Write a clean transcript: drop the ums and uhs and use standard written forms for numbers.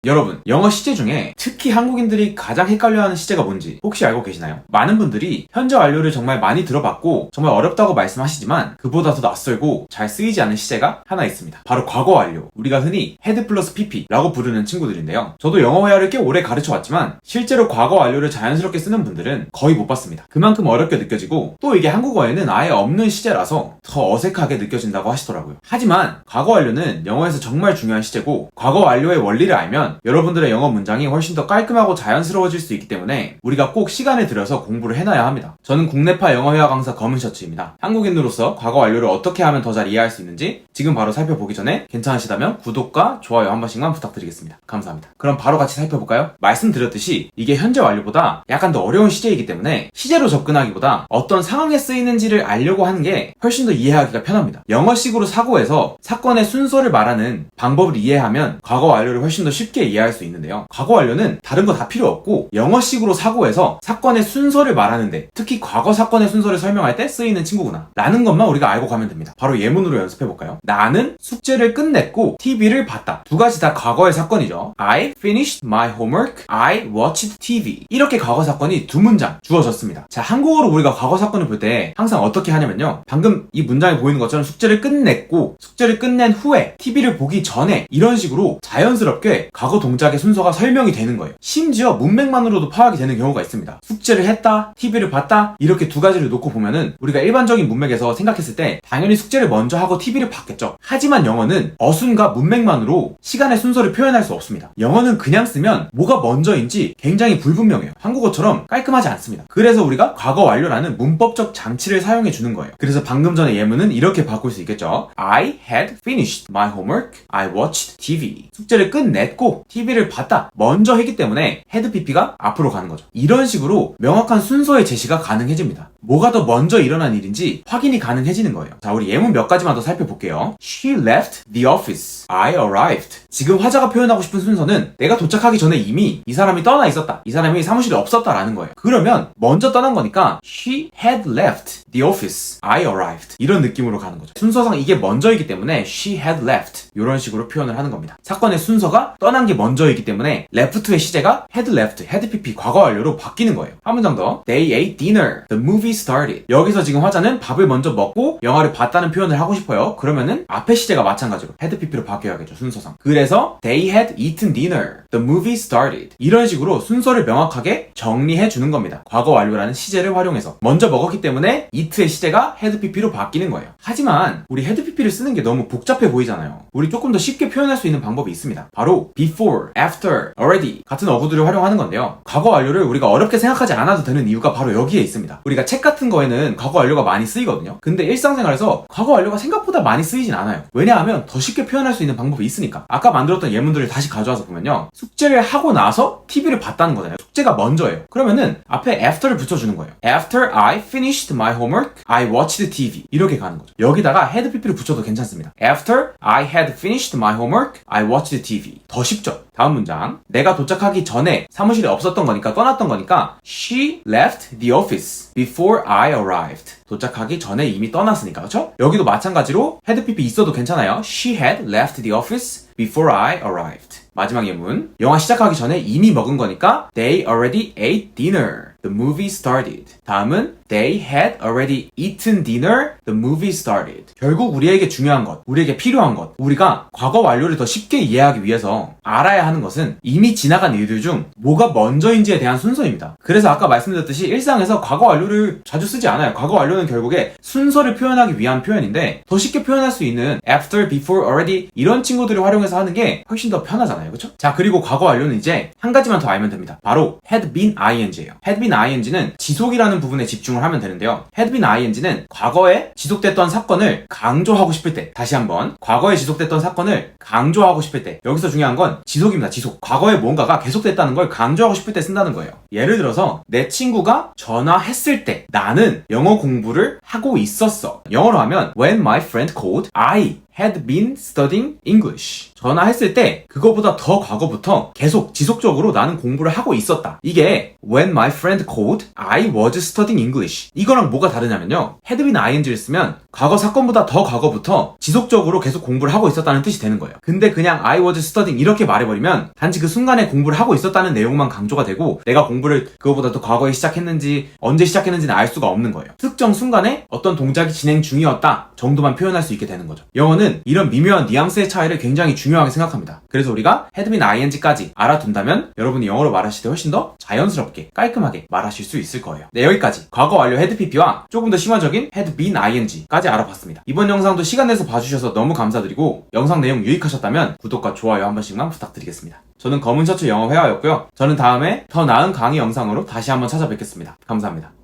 여러분, 영어 시제 중에 특히 한국인들이 가장 헷갈려하는 시제가 뭔지 혹시 알고 계시나요? 많은 분들이 현재 완료를 정말 많이 들어봤고 정말 어렵다고 말씀하시지만 그보다 더 낯설고 잘 쓰이지 않는 시제가 하나 있습니다. 바로 과거 완료, 우리가 흔히 had 플러스 pp라고 부르는 친구들인데요. 저도 영어 회화를 꽤 오래 가르쳐왔지만 실제로 과거 완료를 자연스럽게 쓰는 분들은 거의 못 봤습니다. 그만큼 어렵게 느껴지고 또 이게 한국어에는 아예 없는 시제라서 더 어색하게 느껴진다고 하시더라고요. 하지만 과거 완료는 영어에서 정말 중요한 시제고 과거 완료의 원리를 알면 여러분들의 영어 문장이 훨씬 더 깔끔하고 자연스러워질 수 있기 때문에 우리가 꼭 시간을 들여서 공부를 해놔야 합니다. 저는 국내파 영어 회화 강사 검은셔츠입니다. 한국인으로서 과거 완료를 어떻게 하면 더 잘 이해할 수 있는지 지금 바로 살펴보기 전에 괜찮으시다면 구독과 좋아요 한 번씩만 부탁드리겠습니다. 감사합니다. 그럼 바로 같이 살펴볼까요? 말씀드렸듯이 이게 현재 완료보다 약간 더 어려운 시제이기 때문에 시제로 접근하기보다 어떤 상황에 쓰이는지를 알려고 하는 게 훨씬 더 이해하기가 편합니다. 영어식으로 사고해서 사건의 순서를 말하는 방법을 이해하면 과거 완료를 훨씬 더 쉽게 이해할 수 있는데요. 과거 완료는 다른 거 다 필요 없고 영어식으로 사고해서 사건의 순서를 말하는데 특히 과거 사건의 순서를 설명할 때 쓰이는 친구구나 라는 것만 우리가 알고 가면 됩니다. 바로 예문으로 연습해볼까요? 나는 숙제를 끝냈고 TV를 봤다. 두 가지 다 과거의 사건이죠. I finished my homework. I watched TV. 이렇게 과거 사건이 두 문장 주어졌습니다. 자, 한국어로 우리가 과거 사건을 볼 때 항상 어떻게 하냐면요. 방금 이 문장에 보이는 것처럼 숙제를 끝냈고 숙제를 끝낸 후에 TV를 보기 전에 이런 식으로 자연스럽게 과거 동작의 순서가 설명이 되는 거예요. 심지어 문맥만으로도 파악이 되는 경우가 있습니다. 숙제를 했다, TV를 봤다 이렇게 두 가지를 놓고 보면은 우리가 일반적인 문맥에서 생각했을 때 당연히 숙제를 먼저 하고 TV를 봤겠죠. 하지만 영어는 어순과 문맥만으로 시간의 순서를 표현할 수 없습니다. 영어는 그냥 쓰면 뭐가 먼저인지 굉장히 불분명해요. 한국어처럼 깔끔하지 않습니다. 그래서 우리가 과거 완료라는 문법적 장치를 사용해 주는 거예요. 그래서 방금 전에 예문은 이렇게 바꿀 수 있겠죠. I had finished my homework. I watched TV. 숙제를 끝냈고 TV를 봤다. 먼저 했기 때문에 had pp가 앞으로 가는 거죠. 이런 식으로 명확한 순서의 제시가 가능해집니다. 뭐가 더 먼저 일어난 일인지 확인이 가능해지는 거예요. 자, 우리 예문 몇 가지만 더 살펴볼게요. She left the office. I arrived. 지금 화자가 표현하고 싶은 순서는 내가 도착하기 전에 이미 이 사람이 떠나 있었다. 이 사람이 사무실에 없었다라는 거예요. 그러면 먼저 떠난 거니까 She had left the office. I arrived. 이런 느낌으로 가는 거죠. 순서상 이게 먼저이기 때문에 She had left. 이런 식으로 표현을 하는 겁니다. 사건의 순서가 떠난 게 먼저이기 때문에 left의 시제가 had left, had pp 과거 완료로 바뀌는 거예요. 한 문장 더. They ate dinner. The movie started. 여기서 지금 화자는 밥을 먼저 먹고 영화를 봤다는 표현을 하고 싶어요. 그러면은 앞의 시제가 마찬가지로 had pp로 바뀌어야겠죠. 순서상. 그래서 they had eaten dinner. The movie started. 이런 식으로 순서를 명확하게 정리해 주는 겁니다. 과거 완료라는 시제를 활용해서. 먼저 먹었기 때문에 eat의 시제가 had pp로 바뀌는 거예요. 하지만 우리 had pp를 쓰는 게 너무 복잡해 보이잖아요. 우리 조금 더 쉽게 표현할 수 있는 방법이 있습니다. 바로 before, after, already 같은 어구들을 활용하는 건데요. 과거 완료를 우리가 어렵게 생각하지 않아도 되는 이유가 바로 여기에 있습니다. 우리가 책 같은 거에는 과거 완료가 많이 쓰이거든요. 근데 일상생활에서 과거 완료가 생각보다 많이 쓰이진 않아요. 왜냐하면 더 쉽게 표현할 수 있는 방법이 있으니까. 아까 만들었던 예문들을 다시 가져와서 보면요. 숙제를 하고 나서 TV를 봤다는 거잖아요. 숙제가 먼저예요. 그러면은 앞에 after를 붙여주는 거예요. After I finished my homework, I watched TV. 이렇게 가는 거죠. 여기다가 had pp를 붙여도 괜찮습니다. After I had finished my homework, I watched TV. 더 쉽죠? 다음 문장. 내가 도착하기 전에 사무실에 없었던 거니까 떠났던 거니까 She left the office before I arrived. 도착하기 전에 이미 떠났으니까, 그렇죠? 여기도 마찬가지로 had pp 있어도 괜찮아요. She had left the office before I arrived. 마지막 예문. 영화 시작하기 전에 이미 먹은 거니까 They already ate dinner. The movie started. 다음은 They had already eaten dinner. The movie started. 결국 우리에게 중요한 것, 우리에게 필요한 것, 우리가 과거 완료를 더 쉽게 이해하기 위해서 알아야 하는 것은 이미 지나간 일들 중 뭐가 먼저인지에 대한 순서입니다. 그래서 아까 말씀드렸듯이 일상에서 과거 완료를 자주 쓰지 않아요. 과거 완료는 결국에 순서를 표현하기 위한 표현인데 더 쉽게 표현할 수 있는 after, before, already 이런 친구들을 활용해서 하는 게 훨씬 더 편하잖아요. 그렇죠? 자, 그리고 과거 완료는 이제 한 가지만 더 알면 됩니다. 바로 had been ing예요. had been ing는 지속이라는 부분에 집중을 하면 되는데요. had been ing는 과거에 지속됐던 사건을 강조하고 싶을 때, 다시 한번 과거에 지속됐던 사건을 강조하고 싶을 때, 여기서 중요한 건 지속입니다. 지속. 과거에 뭔가가 계속됐다는 걸 강조하고 싶을 때 쓴다는 거예요. 예를 들어서 내 친구가 전화했을 때 나는 영어 공부를 하고 있었어. 영어로 하면 when my friend called, I had been studying English. 전화했을 때 그거보다 더 과거부터 계속 지속적으로 나는 공부를 하고 있었다. 이게 when my friend called, I was studying English. 이거랑 뭐가 다르냐면요. had been ing를 쓰면 과거 사건보다 더 과거부터 지속적으로 계속 공부를 하고 있었다는 뜻이 되는 거예요. 근데 그냥 I was studying 이렇게 말해버리면 단지 그 순간에 공부를 하고 있었다는 내용만 강조가 되고 내가 공부를 그거보다 더 과거에 시작했는지 언제 시작했는지는 알 수가 없는 거예요. 특정 순간에 어떤 동작이 진행 중이었다 정도만 표현할 수 있게 되는 거죠. 영어는 이런 미묘한 뉘앙스의 차이를 굉장히 중요하게 생각합니다. 그래서 우리가 had been ing까지 알아둔다면 여러분이 영어로 말하실 때 훨씬 더 자연스럽게 깔끔하게 말하실 수 있을 거예요. 네, 여기까지 과거 완료 had pp와 조금 더 심화적인 had been ing까지 알아봤습니다. 이번 영상도 시간 내서 봐주셔서 너무 감사드리고 영상 내용 유익하셨다면 구독과 좋아요 한 번씩만 부탁드리겠습니다. 저는 검은 셔츠 영어 회화였고요. 저는 다음에 더 나은 강의 영상으로 다시 한번 찾아뵙겠습니다. 감사합니다.